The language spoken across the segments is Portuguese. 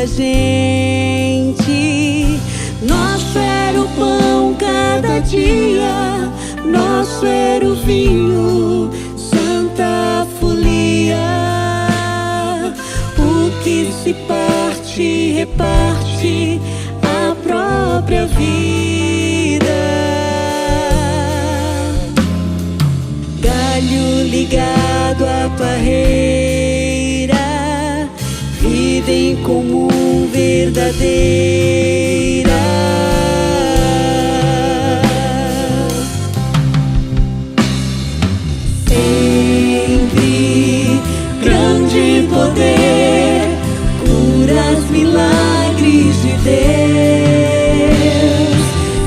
gente. Nosso era o pão cada dia, nosso era o vinho, Santa Folia. O que se parte, reparte a própria vida. Galho ligado à parreira, vida em comum verdadeira. Sempre grande poder, curas, milagres de Deus.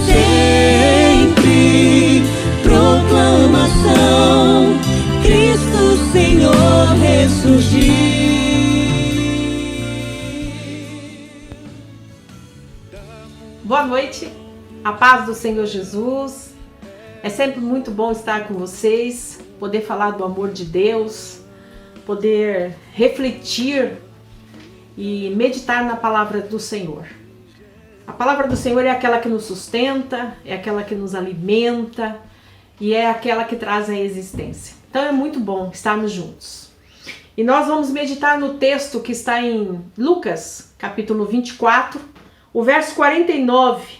Sempre proclamação, Cristo Senhor ressurgiu. Boa noite, a paz do Senhor Jesus. É sempre muito bom estar com vocês, poder falar do amor de Deus, poder refletir e meditar na palavra do Senhor. A palavra do Senhor é aquela que nos sustenta, é aquela que nos alimenta e é aquela que traz a existência. Então é muito bom estarmos juntos. E nós vamos meditar no texto que está em Lucas, capítulo 24, o verso 49.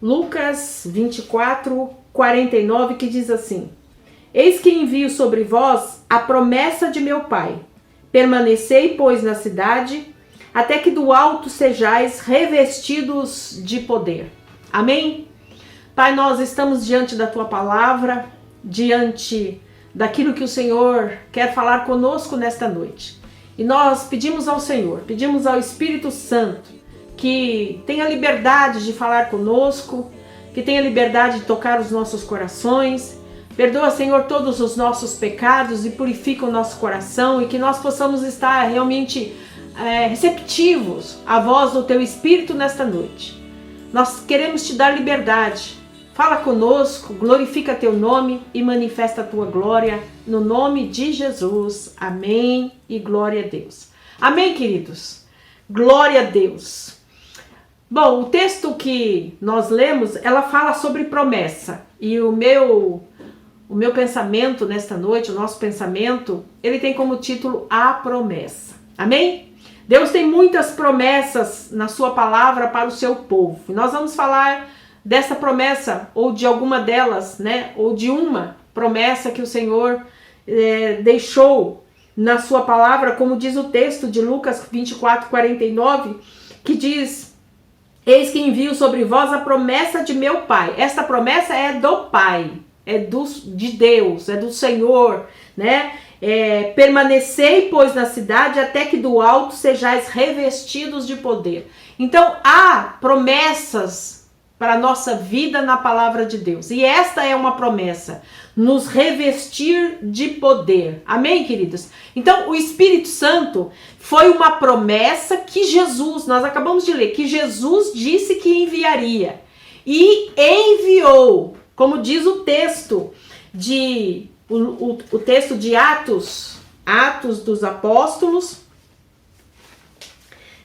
Lucas 24, 49, que diz assim: Eis que envio sobre vós a promessa de meu Pai. Permanecei, pois, na cidade, até que do alto sejais revestidos de poder. Amém? Pai, nós estamos diante da Tua palavra, diante daquilo que o Senhor quer falar conosco nesta noite. E nós pedimos ao Senhor, pedimos ao Espírito Santo, que tenha liberdade de falar conosco, que tenha liberdade de tocar os nossos corações. Perdoa, Senhor, todos os nossos pecados e purifica o nosso coração, e que nós possamos estar realmente receptivos à voz do Teu Espírito nesta noite. Nós queremos Te dar liberdade. Fala conosco, glorifica Teu nome e manifesta a Tua glória no nome de Jesus. Amém e glória a Deus. Amém, queridos? Glória a Deus. Bom, o texto que nós lemos, ela fala sobre promessa. E o meu pensamento nesta noite, o nosso pensamento, ele tem como título A Promessa. Amém? Deus tem muitas promessas na sua palavra para o seu povo. E nós vamos falar dessa promessa, ou de alguma delas, né? Ou de uma promessa que o Senhor deixou na sua palavra, como diz o texto de Lucas 24, 49, que diz: Eis que envio sobre vós a promessa de meu Pai. Esta promessa é do Pai, de Deus, é do Senhor, né? Permanecei, pois, na cidade, até que do alto sejais revestidos de poder. Então, há promessas para a nossa vida na palavra de Deus. E esta é uma promessa, nos revestir de poder. Amém, queridos? Então, o Espírito Santo foi uma promessa que Jesus, nós acabamos de ler, que Jesus disse que enviaria. E enviou, como diz o texto o texto de Atos dos Apóstolos,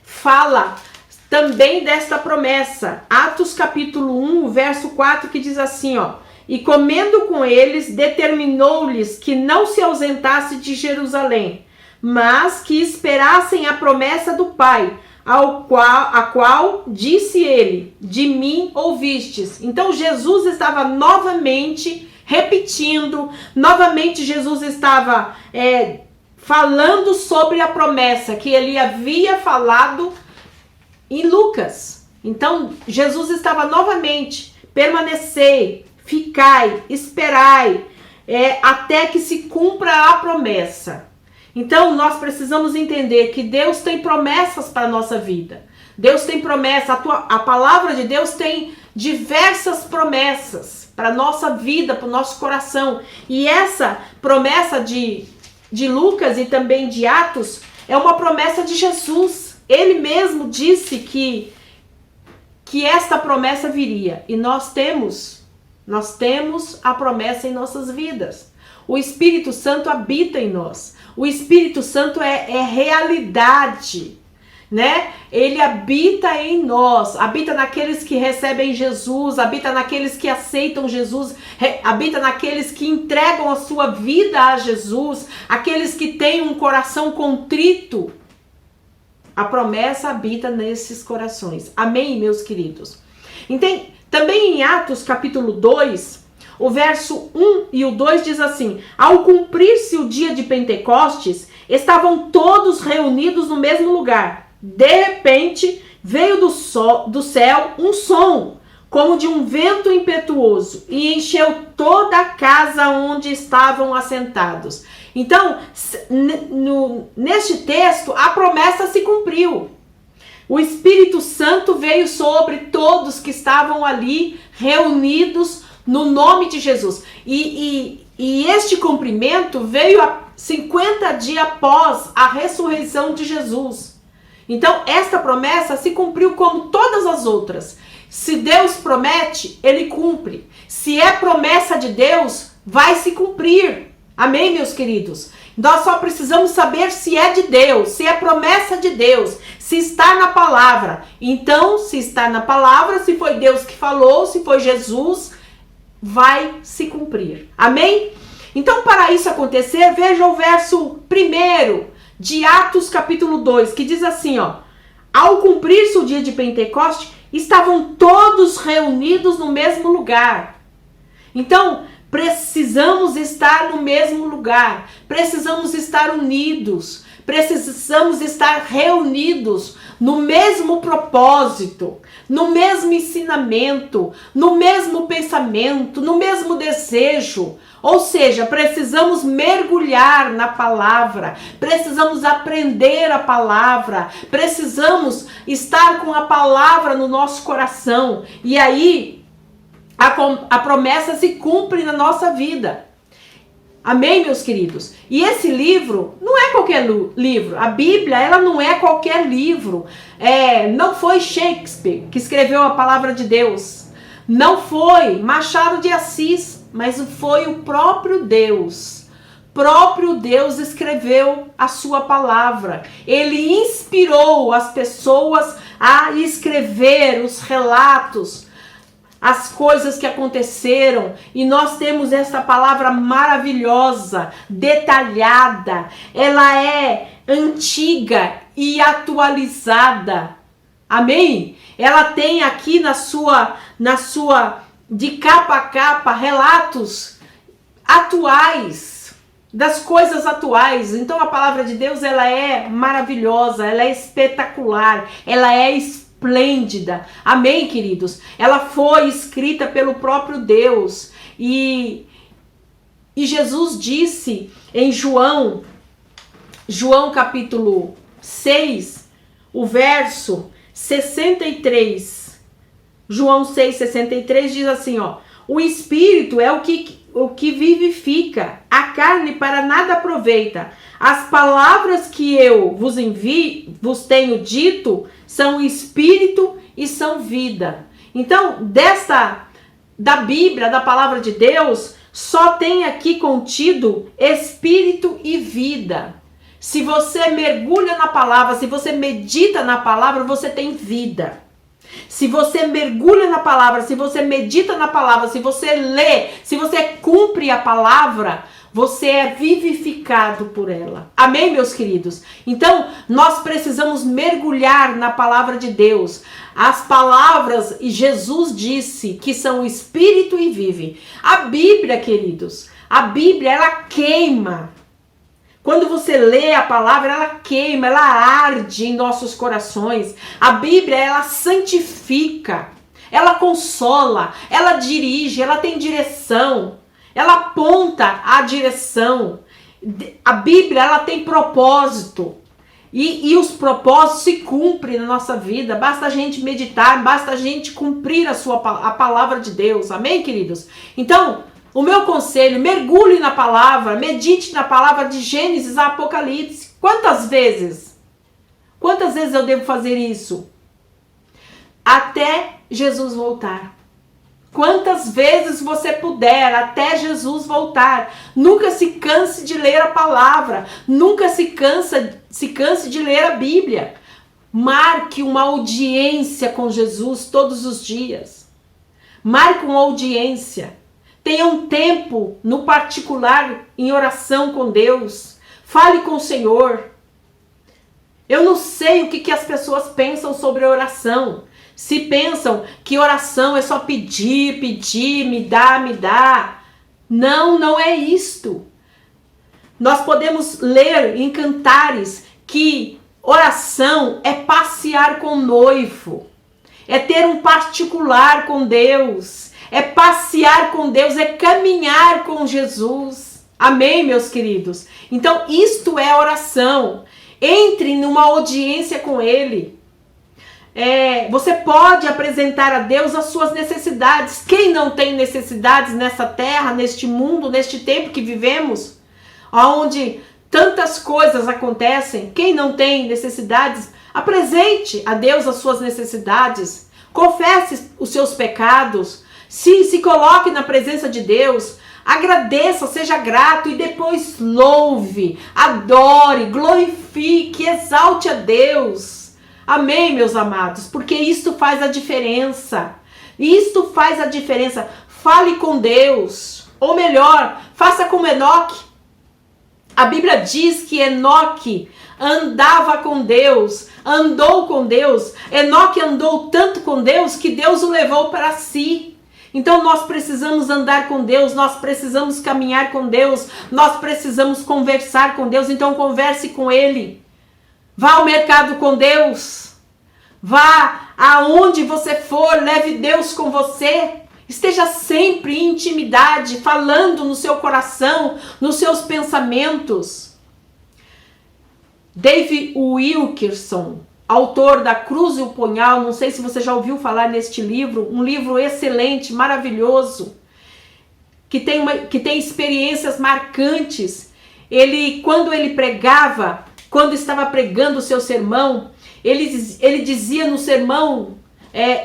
fala também desta promessa. Atos capítulo 1, verso 4, que diz assim, ó: E comendo com eles, determinou-lhes que não se ausentasse de Jerusalém, mas que esperassem a promessa do Pai, a qual disse ele: De mim ouvistes. Então Jesus estava novamente repetindo, novamente Jesus estava falando sobre a promessa que ele havia falado em Lucas. Então Jesus estava novamente: permanecei, ficai, esperai, até que se cumpra a promessa. Então nós precisamos entender que Deus tem promessas para a nossa vida. Deus tem promessa, a palavra de Deus tem diversas promessas para a nossa vida, para o nosso coração. E essa promessa de Lucas e também de Atos é uma promessa de Jesus. Ele mesmo disse que esta promessa viria. E nós temos a promessa em nossas vidas. O Espírito Santo habita em nós. O Espírito Santo é realidade. né? Ele habita em nós, habita naqueles que recebem Jesus, habita naqueles que aceitam Jesus, habita naqueles que entregam a sua vida a Jesus, aqueles que têm um coração contrito. A promessa habita nesses corações. Amém, meus queridos? Então, também em Atos capítulo 2, o verso 1 e o 2 diz assim: ao cumprir-se o dia de Pentecostes, estavam todos reunidos no mesmo lugar. De repente, veio do céu um som, como de um vento impetuoso, e encheu toda a casa onde estavam assentados. Então, neste texto, a promessa se cumpriu. O Espírito Santo veio sobre todos que estavam ali reunidos no nome de Jesus. E este cumprimento veio 50 dias após a ressurreição de Jesus. Então, esta promessa se cumpriu como todas as outras. Se Deus promete, Ele cumpre. Se é promessa de Deus, vai se cumprir. Amém, meus queridos? Nós só precisamos saber se é de Deus, se é promessa de Deus, se está na palavra. Então, se está na palavra, se foi Deus que falou, se foi Jesus, vai se cumprir. Amém? Então, para isso acontecer, veja o verso 1 de Atos capítulo 2, que diz assim, ó: ao cumprir-se o dia de Pentecoste, estavam todos reunidos no mesmo lugar. Então, precisamos estar no mesmo lugar, precisamos estar unidos, precisamos estar reunidos no mesmo propósito, no mesmo ensinamento, no mesmo pensamento, no mesmo desejo. Ou seja, precisamos mergulhar na palavra, precisamos aprender a palavra, precisamos estar com a palavra no nosso coração. E aí, a promessa se cumpre na nossa vida. Amém, meus queridos? E esse livro não é qualquer livro. A Bíblia, ela não é qualquer livro. Não foi Shakespeare que escreveu a palavra de Deus. Não foi Machado de Assis, mas foi o próprio Deus. Próprio Deus escreveu a sua palavra. Ele inspirou as pessoas a escrever os relatos, as coisas que aconteceram, e nós temos essa palavra maravilhosa, detalhada, ela é antiga e atualizada. Amém? Ela tem aqui na sua de capa a capa relatos atuais, das coisas atuais. Então a palavra de Deus, ela é maravilhosa, ela é espetacular, ela é esplêndida. Amém, queridos? Ela foi escrita pelo próprio Deus. E Jesus disse em João capítulo 6, o verso 63. João 6,63 diz assim, ó: o Espírito é o que vivifica, a carne para nada aproveita. As palavras que eu vos tenho dito são Espírito e são vida. Então, da Bíblia, da palavra de Deus, só tem aqui contido Espírito e vida. Se você mergulha na palavra, se você medita na palavra, você tem vida. Se você mergulha na palavra, se você medita na palavra, se você lê, se você cumpre a palavra, você é vivificado por ela. Amém, meus queridos? Então, nós precisamos mergulhar na palavra de Deus. As palavras, e Jesus disse que são espírito e vivem. A Bíblia, queridos, a Bíblia, ela queima. Quando você lê a palavra, ela queima, ela arde em nossos corações. A Bíblia, ela santifica, ela consola, ela dirige, ela tem direção, ela aponta a direção. A Bíblia, ela tem propósito. E os propósitos se cumprem na nossa vida. Basta a gente meditar, basta a gente cumprir a palavra de Deus. Amém, queridos? Então, o meu conselho, mergulhe na palavra, medite na palavra de Gênesis a Apocalipse. Quantas vezes? Quantas vezes eu devo fazer isso? Até Jesus voltar. Quantas vezes você puder, até Jesus voltar. Nunca se canse de ler a palavra. Nunca se canse de ler a Bíblia. Marque uma audiência com Jesus todos os dias. Marque uma audiência. Tenha um tempo no particular em oração com Deus. Fale com o Senhor. Eu não sei o que as pessoas pensam sobre oração. Se pensam que oração é só pedir, me dá. Não, não é isto. Nós podemos ler em Cantares que oração é passear com o noivo, é ter um particular com Deus, é passear com Deus, é caminhar com Jesus. Amém, meus queridos? Então, isto é oração. Entre numa audiência com Ele. Você pode apresentar a Deus as suas necessidades. Quem não tem necessidades nessa terra, neste mundo, neste tempo que vivemos, onde tantas coisas acontecem, quem não tem necessidades, apresente a Deus as suas necessidades, confesse os seus pecados, se coloque na presença de Deus, agradeça, seja grato e depois louve, adore, glorifique, exalte a Deus. Amém, meus amados, porque isto faz a diferença. Isto faz a diferença. Fale com Deus, ou melhor, faça como Enoque. A Bíblia diz que Enoque andava com Deus, andou com Deus. Enoque andou tanto com Deus que Deus o levou para si. Então nós precisamos andar com Deus, nós precisamos caminhar com Deus, nós precisamos conversar com Deus. Então converse com Ele. Vá ao mercado com Deus. Vá aonde você for, leve Deus com você. Esteja sempre em intimidade, falando no seu coração, nos seus pensamentos. David Wilkerson, autor da Cruz e o Punhal, não sei se você já ouviu falar neste livro, um livro excelente, maravilhoso, que tem experiências marcantes. Quando ele pregava, quando estava pregando o seu sermão, ele dizia no sermão,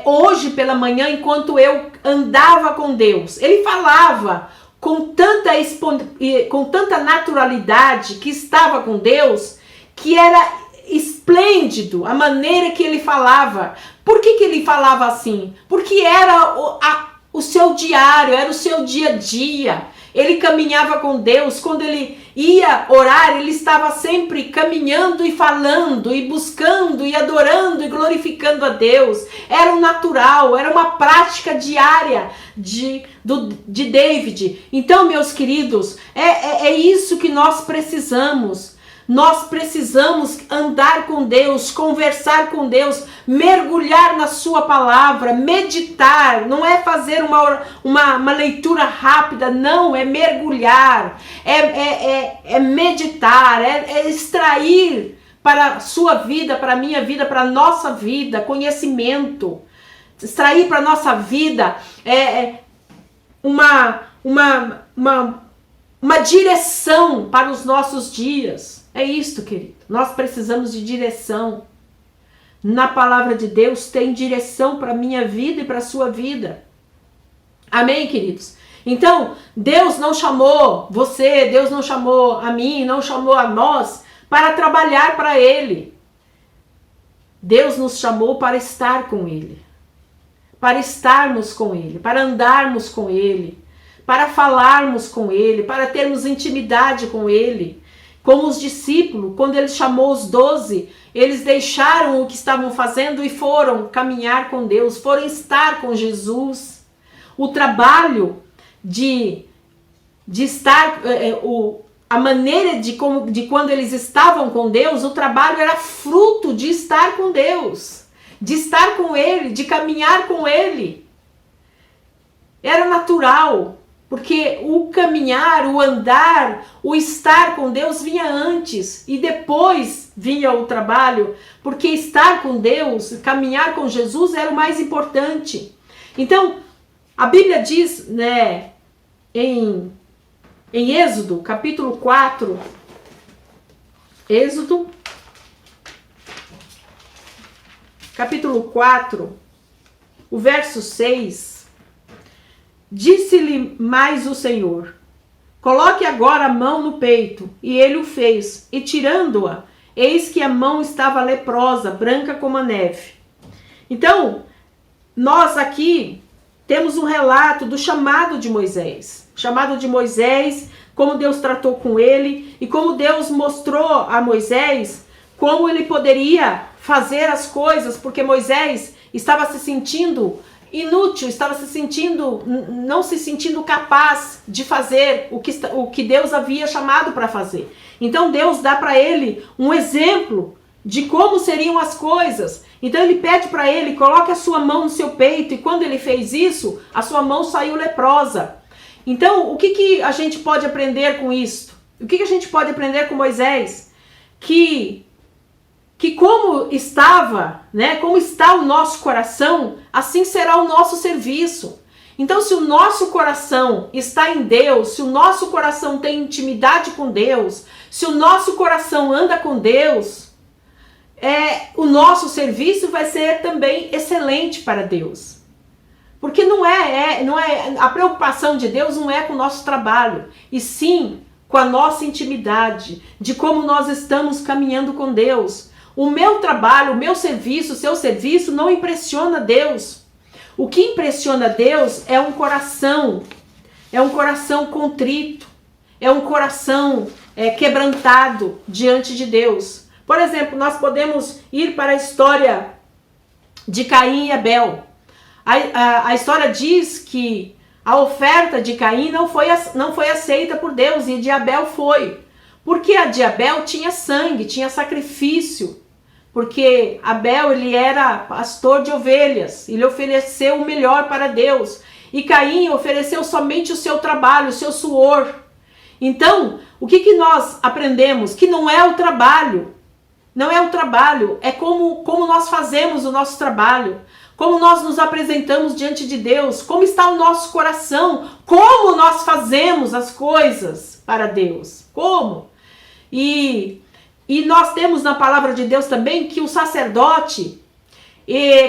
hoje pela manhã, enquanto eu andava com Deus, ele falava com tanta naturalidade que estava com Deus, que era esplêndido a maneira que ele falava. Por que ele falava assim? Porque era o seu diário, era o seu dia a dia. Ele caminhava com Deus. Quando ele ia orar, ele estava sempre caminhando e falando, e buscando, e adorando, e glorificando a Deus. Era um natural, era uma prática diária de David. Então, meus queridos, é isso que nós precisamos. Nós precisamos andar com Deus, conversar com Deus, mergulhar na sua palavra, meditar. Não é fazer uma leitura rápida, não, é mergulhar, é meditar, é extrair para a sua vida, para a minha vida, para a nossa vida, conhecimento. Extrair para a nossa vida uma direção para os nossos dias. É isto, querido. Nós precisamos de direção. Na palavra de Deus tem direção para a minha vida e para a sua vida. Amém, queridos? Então, Deus não chamou você, Deus não chamou a mim, não chamou a nós para trabalhar para Ele. Deus nos chamou para estar com Ele. Para estarmos com Ele, para andarmos com Ele, para falarmos com Ele, para termos intimidade com Ele. Como os discípulos, quando Ele chamou os 12, eles deixaram o que estavam fazendo e foram caminhar com Deus, foram estar com Jesus. O trabalho de estar, a maneira de quando eles estavam com Deus, o trabalho era fruto de estar com Deus, de estar com Ele, de caminhar com Ele. Era natural. Porque o caminhar, o andar, o estar com Deus vinha antes e depois vinha o trabalho, porque estar com Deus, caminhar com Jesus era o mais importante. Então, a Bíblia diz, né, em Êxodo, capítulo 4, Êxodo, capítulo 4, o verso 6, disse-lhe mais o Senhor, coloque agora a mão no peito, e ele o fez, e tirando-a, eis que a mão estava leprosa, branca como a neve. Então, nós aqui temos um relato do chamado de Moisés. Chamado de Moisés, como Deus tratou com ele e como Deus mostrou a Moisés como ele poderia fazer as coisas, porque Moisés estava se sentindo inútil, não se sentindo capaz de fazer o que Deus havia chamado para fazer. Então Deus dá para ele um exemplo de como seriam as coisas. Então ele pede para ele, coloque a sua mão no seu peito, e quando ele fez isso, a sua mão saiu leprosa. Então, o que a gente pode aprender com isso? O que a gente pode aprender com Moisés? Que como estava, né, como está o nosso coração, assim será o nosso serviço. Então, se o nosso coração está em Deus, se o nosso coração tem intimidade com Deus, se o nosso coração anda com Deus, o nosso serviço vai ser também excelente para Deus. Porque não é a preocupação de Deus não é com o nosso trabalho, e sim com a nossa intimidade, de como nós estamos caminhando com Deus. O meu trabalho, o meu serviço, o seu serviço não impressiona Deus. O que impressiona Deus é um coração contrito, é um coração quebrantado diante de Deus. Por exemplo, nós podemos ir para a história de Caim e Abel. A história diz que a oferta de Caim não foi aceita por Deus, e de Abel foi. Porque a de Abel tinha sangue, tinha sacrifício. Porque Abel, ele era pastor de ovelhas, ele ofereceu o melhor para Deus. E Caim ofereceu somente o seu trabalho, o seu suor. Então, o que nós aprendemos? Que não é o trabalho. Não é o trabalho, é como nós fazemos o nosso trabalho. Como nós nos apresentamos diante de Deus, como está o nosso coração, como nós fazemos as coisas para Deus, como? E nós temos na palavra de Deus também que o sacerdote,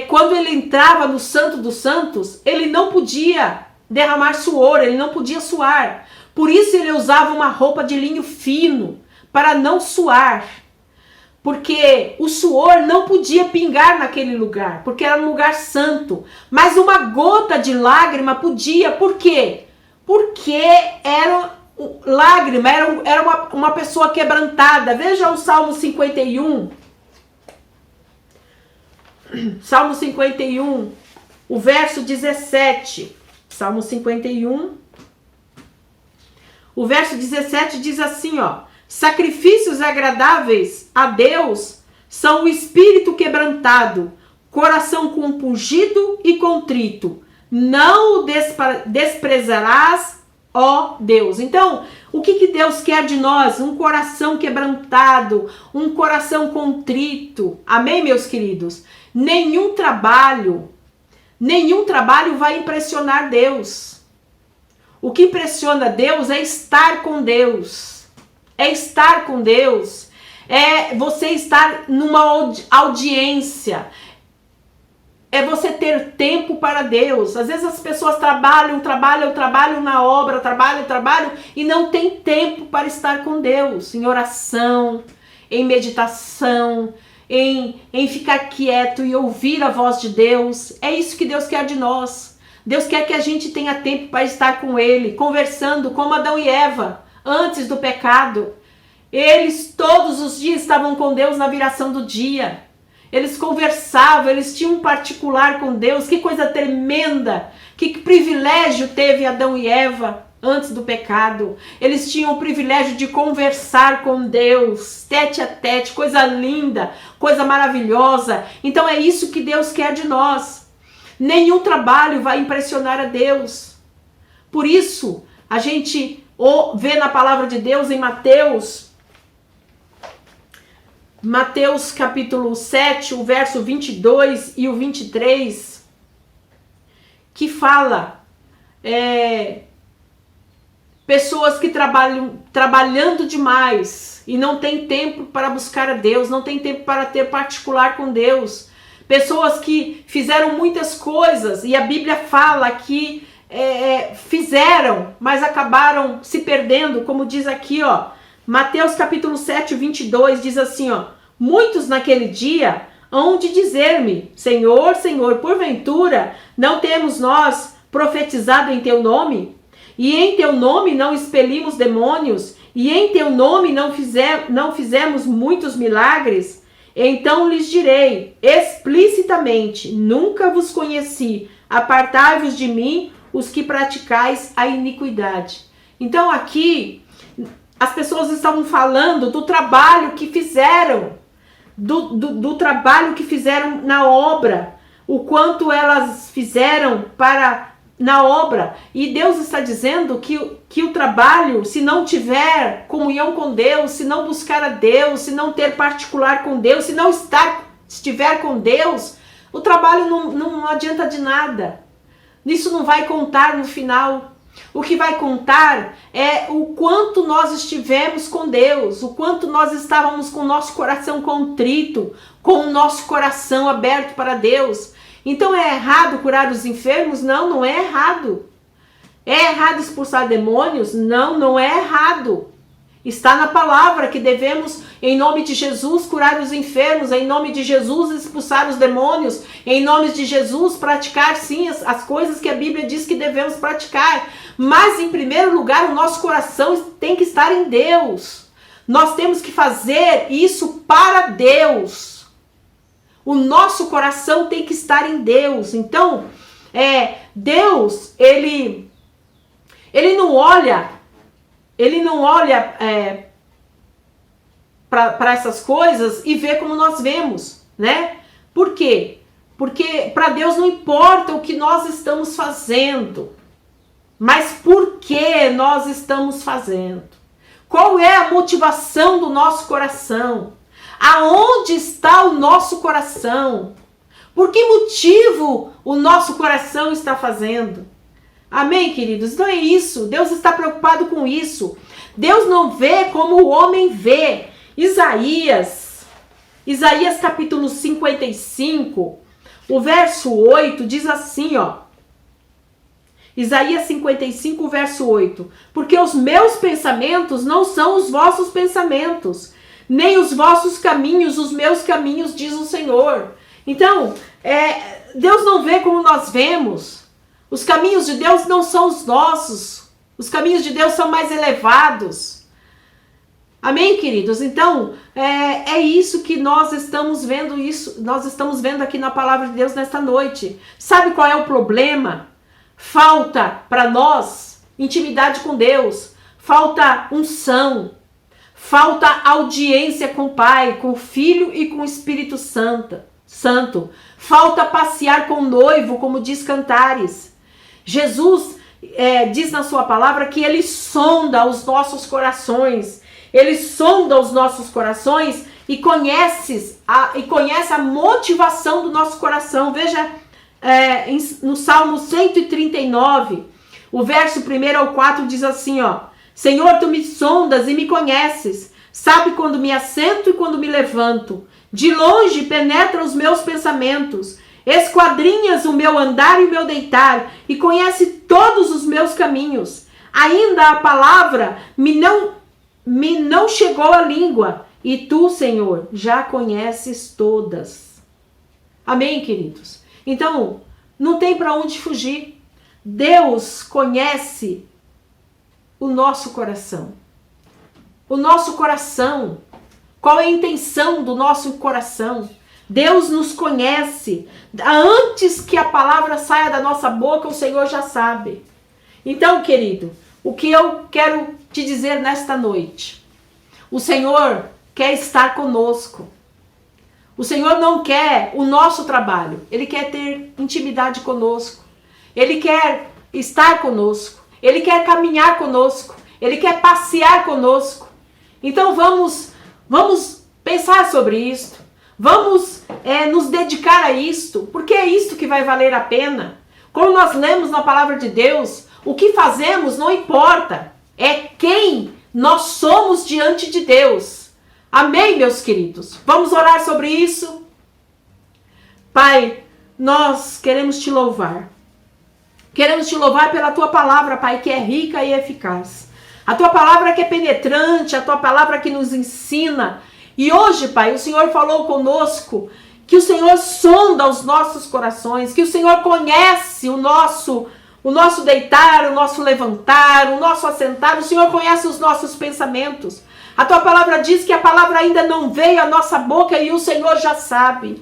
quando ele entrava no Santo dos Santos, ele não podia derramar suor, ele não podia suar. Por isso ele usava uma roupa de linho fino, para não suar. Porque o suor não podia pingar naquele lugar, porque era um lugar santo. Mas uma gota de lágrima podia. Por quê? Porque lágrima era uma pessoa quebrantada. Veja o Salmo 51. Salmo 51, o verso 17. Salmo 51. O verso 17 diz assim, ó: sacrifícios agradáveis a Deus são o espírito quebrantado, coração compungido e contrito. Não o desprezarás, ó Deus. Então, o que Deus quer de nós? Um coração quebrantado, um coração contrito. Amém, meus queridos? Nenhum trabalho vai impressionar Deus. O que impressiona Deus é estar com Deus. É estar com Deus, é você estar numa audiência, é você ter tempo para Deus. Às vezes as pessoas trabalham na obra, trabalham e não tem tempo para estar com Deus, em oração, em meditação, em ficar quieto e ouvir a voz de Deus. É isso que Deus quer de nós. Deus quer que a gente tenha tempo para estar com Ele, conversando como Adão e Eva. Antes do pecado, eles todos os dias estavam com Deus na viração do dia. Eles conversavam, eles tinham um particular com Deus. Que coisa tremenda! Que privilégio teve Adão e Eva antes do pecado. Eles tinham o privilégio de conversar com Deus, tete a tete, coisa linda, coisa maravilhosa. Então é isso que Deus quer de nós. Nenhum trabalho vai impressionar a Deus. Por isso, a gente vê na palavra de Deus em Mateus capítulo 7, o verso 22 e o 23, que fala pessoas que trabalhando demais e não tem tempo para buscar a Deus, não tem tempo para ter particular com Deus. Pessoas que fizeram muitas coisas e a Bíblia fala que fizeram, mas acabaram se perdendo, como diz aqui, ó, Mateus capítulo 7, 22, diz assim, ó: Muitos naquele dia hão de dizer-me: Senhor, Senhor, porventura não temos nós profetizado em teu nome? E em teu nome não expelimos demônios? E em teu nome não fizemos muitos milagres? Então lhes direi explicitamente: nunca vos conheci, apartai-vos de mim, os que praticais a iniquidade. Então aqui as pessoas estavam falando do trabalho que fizeram, do trabalho que fizeram na obra, o quanto elas fizeram na obra. E Deus está dizendo que o trabalho, se não tiver comunhão com Deus, se não buscar a Deus, se não ter particular com Deus, se não estiver com Deus, o trabalho não adianta de nada. Isso não vai contar no final. O que vai contar é o quanto nós estivemos com Deus, o quanto nós estávamos com o nosso coração contrito, com o nosso coração aberto para Deus. Então é errado curar os enfermos? Não, não é errado. É errado expulsar demônios? Não, não é errado. Está na palavra que devemos, em nome de Jesus, curar os enfermos, em nome de Jesus, expulsar os demônios, em nome de Jesus, praticar sim as coisas que a Bíblia diz que devemos praticar. Mas, em primeiro lugar, o nosso coração tem que estar em Deus. Nós temos que fazer isso para Deus. O nosso coração tem que estar em Deus. Então, Deus, ele não olha para essas coisas e vê como nós vemos, né? Por quê? Porque para Deus não importa o que nós estamos fazendo, mas por que nós estamos fazendo? Qual é a motivação do nosso coração? Aonde está o nosso coração? Por que motivo o nosso coração está fazendo? Amém, queridos? Então é isso. Deus está preocupado com isso. Deus não vê como o homem vê. Isaías capítulo 55, o verso 8 diz assim, ó. Isaías 55, verso 8. Porque os meus pensamentos não são os vossos pensamentos, nem os vossos caminhos, os meus caminhos, diz o Senhor. Então, Deus não vê como nós vemos. Os caminhos de Deus não são os nossos. Os caminhos de Deus são mais elevados. Amém, queridos? Então, é isso que nós estamos vendo, nós estamos vendo aqui na palavra de Deus nesta noite. Sabe qual é o problema? Falta para nós intimidade com Deus, falta unção, falta audiência com o Pai, com o Filho e com o Espírito Santo. Falta passear com o noivo, como diz Cantares. Jesus diz na sua palavra que ele sonda os nossos corações. Ele sonda os nossos corações e conhece a motivação do nosso coração. Veja no Salmo 139, o verso 1 ao 4 diz assim, ó: Senhor, tu me sondas e me conheces, sabe quando me assento e quando me levanto. De longe penetra os meus pensamentos, esquadrinhas o meu andar e o meu deitar, e conhece todos os meus caminhos. Ainda a palavra me não chegou à língua, e tu, Senhor, já conheces todas. Amém, queridos? Então, não tem para onde fugir. Deus conhece o nosso coração. O nosso coração. Qual é a intenção do nosso coração? Deus nos conhece. Antes que a palavra saia da nossa boca, o Senhor já sabe. Então, querido, o que eu quero te dizer nesta noite? O Senhor quer estar conosco. O Senhor não quer o nosso trabalho. Ele quer ter intimidade conosco. Ele quer estar conosco. Ele quer caminhar conosco. Ele quer passear conosco. Então vamos pensar sobre isto. Vamos nos dedicar a isto. Porque é isto que vai valer a pena. Como nós lemos na palavra de Deus, o que fazemos não importa. É quem nós somos diante de Deus. Amém, meus queridos? Vamos orar sobre isso? Pai, nós queremos te louvar. Queremos te louvar pela tua palavra, Pai, que é rica e eficaz. A tua palavra que é penetrante, a tua palavra que nos ensina, E hoje, Pai, o Senhor falou conosco que o Senhor sonda os nossos corações, que o Senhor conhece o nosso deitar, o nosso levantar, o nosso assentar. O Senhor conhece os nossos pensamentos. A tua palavra diz que a palavra ainda não veio à nossa boca e o Senhor já sabe.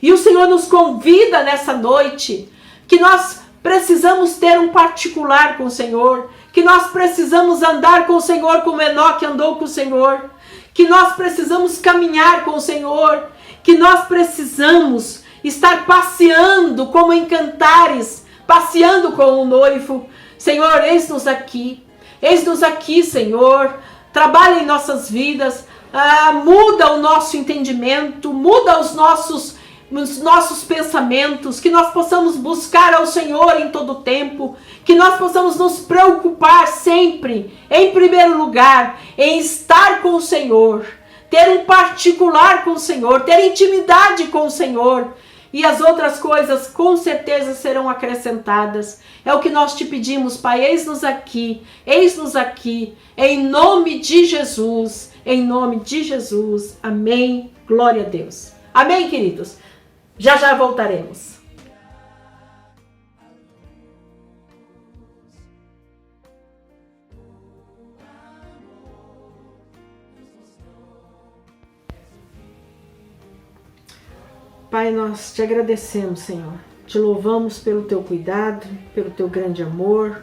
E o Senhor nos convida nessa noite que nós precisamos ter um particular com o Senhor, que nós precisamos andar com o Senhor como Enoque andou com o Senhor, que nós precisamos caminhar com o Senhor, que nós precisamos estar passeando como em Cantares, passeando com o noivo. Senhor, eis-nos aqui, Senhor, trabalha em nossas vidas, muda o nosso entendimento, muda os nossos pensamentos, que nós possamos buscar ao Senhor em todo o tempo, que nós possamos nos preocupar sempre, em primeiro lugar, em estar com o Senhor, ter um particular com o Senhor, ter intimidade com o Senhor, e as outras coisas com certeza serão acrescentadas. É o que nós te pedimos, Pai, eis-nos aqui, em nome de Jesus, amém, glória a Deus. Amém, queridos? Já voltaremos. Pai, nós te agradecemos, Senhor. Te louvamos pelo teu cuidado, pelo teu grande amor.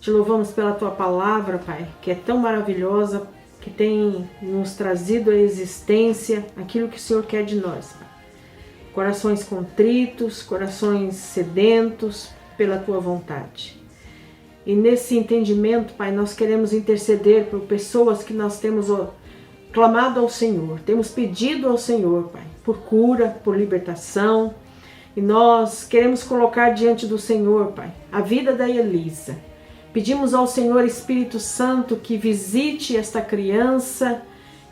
Te louvamos pela tua palavra, Pai, que é tão maravilhosa, que tem nos trazido à existência aquilo que o Senhor quer de nós, Pai. Corações contritos, corações sedentos pela tua vontade. E nesse entendimento, Pai, nós queremos interceder por pessoas que nós temos clamado ao Senhor, temos pedido ao Senhor, Pai, por cura, por libertação. E nós queremos colocar diante do Senhor, Pai, a vida da Elisa. Pedimos ao Senhor Espírito Santo que visite esta criança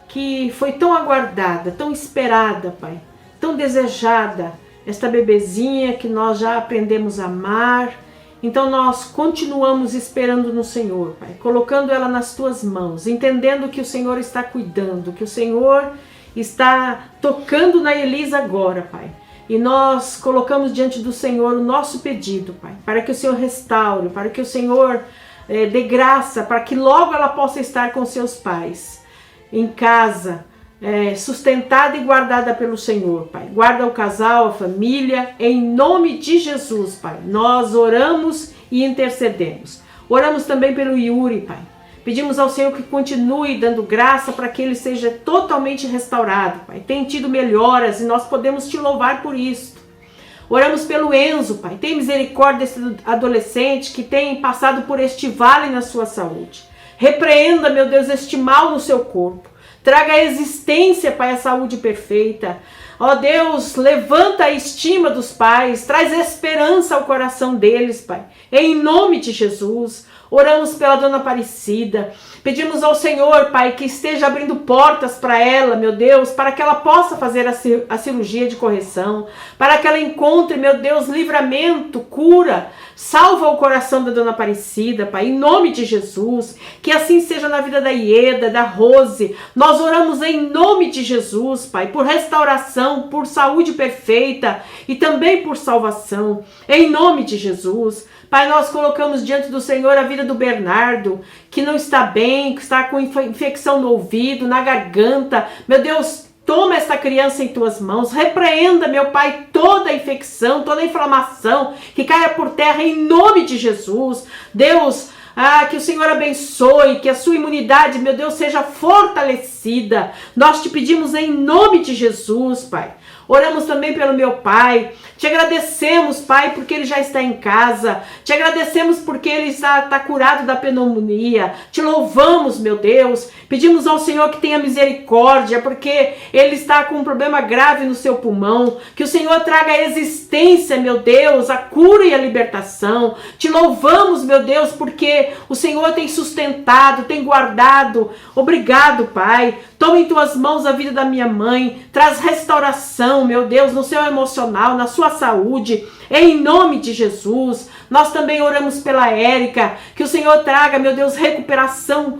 que foi tão aguardada, tão esperada, Pai, tão desejada, esta bebezinha que nós já aprendemos a amar. Então nós continuamos esperando no Senhor, Pai, colocando ela nas tuas mãos, entendendo que o Senhor está cuidando, que o Senhor está tocando na Elisa agora, Pai. E nós colocamos diante do Senhor o nosso pedido, Pai, para que o Senhor restaure, para que o Senhor dê graça, para que logo ela possa estar com seus pais, em casa, sustentada e guardada pelo Senhor, Pai. Guarda o casal, a família, em nome de Jesus, Pai. Nós oramos e intercedemos. Oramos também pelo Yuri, Pai. Pedimos ao Senhor que continue dando graça para que ele seja totalmente restaurado, Pai. Tem tido melhoras e nós podemos te louvar por isso. Oramos pelo Enzo, Pai. Tem misericórdia desse adolescente que tem passado por este vale na sua saúde. Repreenda, meu Deus, este mal no seu corpo. Traga a existência, Pai, a saúde perfeita. Ó Deus, levanta a estima dos pais, traz esperança ao coração deles, Pai. Em nome de Jesus, oramos pela Dona Aparecida. Pedimos ao Senhor, Pai, que esteja abrindo portas para ela, meu Deus, para que ela possa fazer a cirurgia de correção, para que ela encontre, meu Deus, livramento, cura. Salva o coração da Dona Aparecida, Pai, em nome de Jesus. Que assim seja na vida da Ieda, da Rose. Nós oramos em nome de Jesus, Pai, por restauração, por saúde perfeita e também por salvação. Em nome de Jesus. Pai, nós colocamos diante do Senhor a vida do Bernardo, que não está bem, que está com infecção no ouvido, na garganta. Meu Deus, toma esta criança em tuas mãos, repreenda, meu Pai, toda a infecção, toda a inflamação, que caia por terra em nome de Jesus. Deus, que o Senhor abençoe, que a sua imunidade, meu Deus, seja fortalecida. Nós te pedimos em nome de Jesus, Pai. Oramos também pelo meu pai. Te agradecemos, Pai, porque ele já está em casa. Te agradecemos porque ele está curado da pneumonia. Te louvamos, meu Deus. Pedimos ao Senhor que tenha misericórdia, porque ele está com um problema grave no seu pulmão. Que o Senhor traga a existência, meu Deus, a cura e a libertação. Te louvamos, meu Deus, porque o Senhor tem sustentado, tem guardado. Obrigado, Pai. Toma em tuas mãos a vida da minha mãe. Traz restauração, meu Deus, no seu emocional, na sua saúde, em nome de Jesus. Nós também oramos pela Érica, que o Senhor traga, meu Deus, recuperação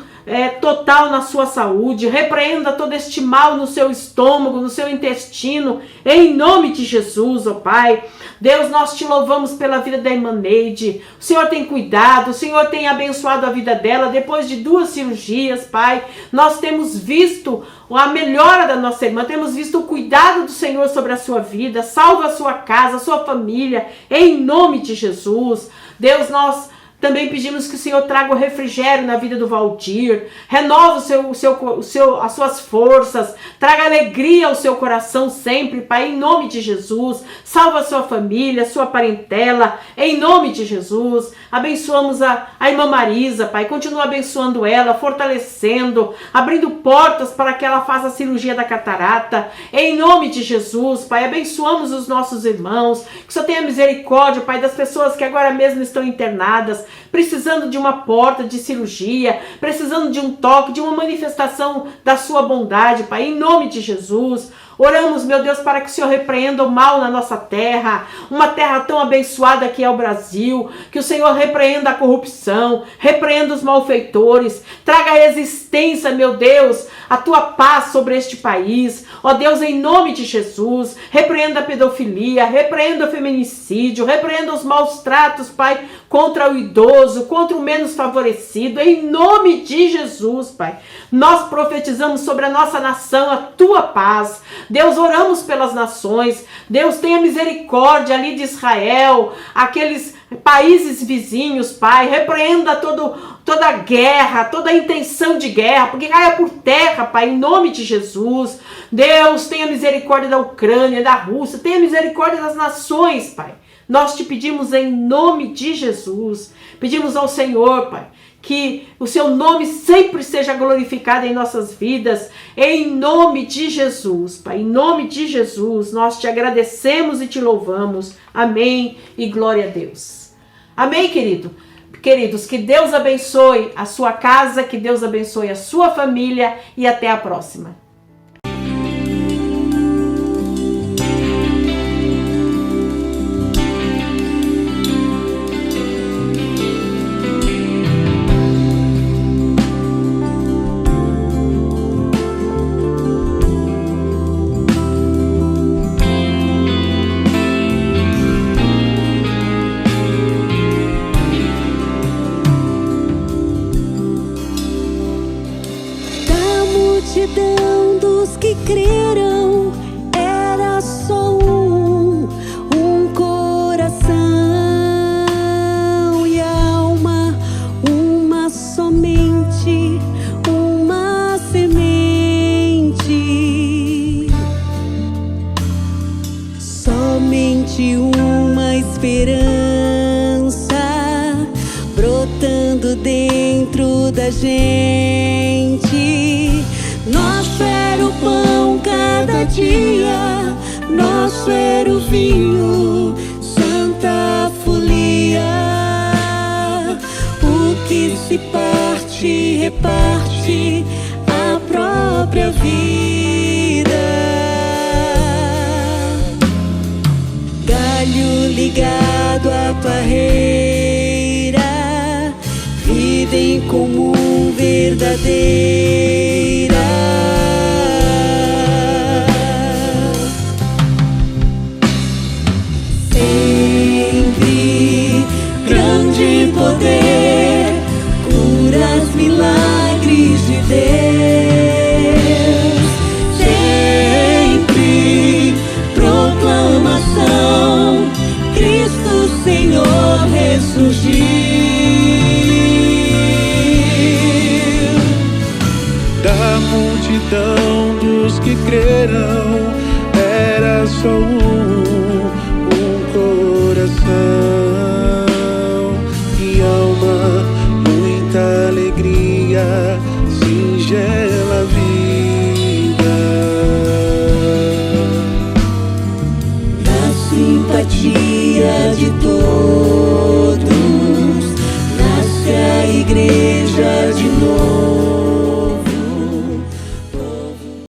total na sua saúde. Repreenda todo este mal no seu estômago, no seu intestino, em nome de Jesus, ó Pai. Deus, nós te louvamos pela vida da irmã Neide. O Senhor tem cuidado, o Senhor tem abençoado a vida dela depois de 2 cirurgias, Pai. Nós temos visto a melhora da nossa irmã, temos visto o cuidado do Senhor sobre a sua vida. Salva a sua casa, a sua família, em nome de Jesus. Deus, nós também pedimos que o Senhor traga o refrigério na vida do Valdir, renova as suas forças, traga alegria ao seu coração sempre, Pai, em nome de Jesus. Salva a sua família, a sua parentela, em nome de Jesus. Abençoamos a irmã Marisa, Pai, continua abençoando ela, fortalecendo, abrindo portas para que ela faça a cirurgia da catarata, em nome de Jesus, Pai. Abençoamos os nossos irmãos, que o Senhor tenha misericórdia, Pai, das pessoas que agora mesmo estão internadas, precisando de uma porta de cirurgia, precisando de um toque, de uma manifestação da sua bondade, Pai, em nome de Jesus. Oramos, meu Deus, para que o Senhor repreenda o mal na nossa terra, uma terra tão abençoada que é o Brasil, que o Senhor repreenda a corrupção, repreenda os malfeitores, traga a existência, meu Deus, a tua paz sobre este país. Ó Deus, em nome de Jesus, repreenda a pedofilia, repreenda o feminicídio, repreenda os maus tratos, Pai, contra o idoso, contra o menos favorecido, em nome de Jesus, Pai. Nós profetizamos sobre a nossa nação a tua paz. Deus, oramos pelas nações. Deus, tenha misericórdia ali de Israel, aqueles países vizinhos, Pai. Repreenda toda guerra, toda intenção de guerra, porque caia por terra, Pai, em nome de Jesus. Deus, tenha misericórdia da Ucrânia, da Rússia, tenha misericórdia das nações, Pai. Nós te pedimos em nome de Jesus. Pedimos ao Senhor, Pai, que o seu nome sempre seja glorificado em nossas vidas, em nome de Jesus, Pai, em nome de Jesus, nós te agradecemos e te louvamos, amém e glória a Deus. Amém, queridos, que Deus abençoe a sua casa, que Deus abençoe a sua família e até a próxima. Multidão dos que creram, era só um coração e alma, uma somente, uma semente, somente uma esperança brotando dentro da gente. Nosso era o pão cada dia, nosso era o vinho, santa folia. O que se parte, reparte a própria vida. Galho ligado à parreira, vida em comum verdadeira. De poder, curas, milagres de Deus, sempre proclamação, Cristo Senhor ressurgiu. Da multidão dos que creram, era só um coração. Muita alegria, singela vida. Na simpatia de todos,